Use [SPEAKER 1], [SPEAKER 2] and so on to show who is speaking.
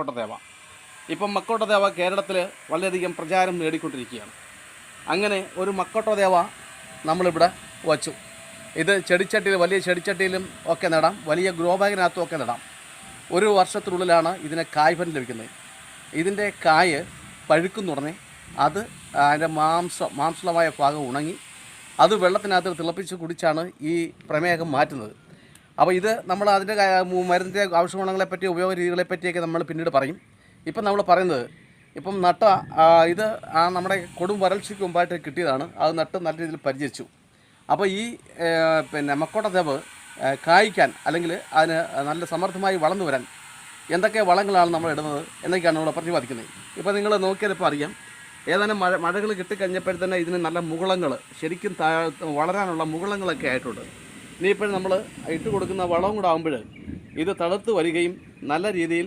[SPEAKER 1] മക്കോട്ട ഇപ്പം മക്കോട്ട ദേവ കേരളത്തിൽ വളരെയധികം പ്രചാരം നേടിക്കൊണ്ടിരിക്കുകയാണ്. അങ്ങനെ ഒരു മക്കോട്ട ദേവ നമ്മളിവിടെ വച്ചു. ഇത് ചെടിച്ചട്ടിയിൽ, വലിയ ചെടിച്ചട്ടിയിലും ഒക്കെ നടാം, വലിയ ഗ്രോ ബാഗിനകത്തും ഒക്കെ നടാം. ഒരു വർഷത്തിനുള്ളിലാണ് ഇതിന് കായ്ഫലം ലഭിക്കുന്നത്. ഇതിൻ്റെ കായ് പഴുക്കുന്നുടനെ അത് അതിൻ്റെ മാംസളമായ ഭാഗം ഉണങ്ങി അത് വെള്ളത്തിനകത്ത് തിളപ്പിച്ച് കുടിച്ചാണ് ഈ പ്രമേഹം മാറ്റുന്നത്. അപ്പോൾ ഇത് നമ്മൾ അതിൻ്റെ മരുന്നിൻ്റെ ഔഷധഗുണങ്ങളെപ്പറ്റി, ഉപയോഗ രീതികളെപ്പറ്റിയൊക്കെ നമ്മൾ പിന്നീട് പറയും. ഇപ്പം നമ്മൾ പറയുന്നത്, ഇപ്പം നട്ട ഇത് നമ്മുടെ കൊടും വരൾച്ചയ്ക്ക് മുമ്പായിട്ട് കിട്ടിയതാണ്. അത് നട്ട് നല്ല രീതിയിൽ പരിചരിച്ചു. അപ്പോൾ ഈ മക്കോട്ട ദേവ് കായ്ക്കാൻ, അല്ലെങ്കിൽ അതിന് നല്ല സമർത്ഥമായി വളർന്നു വരാൻ എന്തൊക്കെ വളങ്ങളാണ് നമ്മൾ ഇടുന്നത് എന്നൊക്കെയാണ് നമ്മൾ പ്രതിപാദിക്കുന്നത്. ഇപ്പോൾ നിങ്ങൾ നോക്കിയാൽ ഇപ്പോൾ അറിയാം, ഏതാനും മഴകൾ കിട്ടിക്കഴിഞ്ഞപ്പോഴത്തന്നെ ഇതിന് നല്ല മുകുളങ്ങൾ, ശരിക്കും വളരാനുള്ള മുകുളങ്ങളൊക്കെ ആയിട്ടുണ്ട്. ഇനിയിപ്പോഴും നമ്മൾ ഇട്ട് കൊടുക്കുന്ന വളവും കൂടെ ആകുമ്പോൾ ഇത് തളുത്ത് വരികയും നല്ല രീതിയിൽ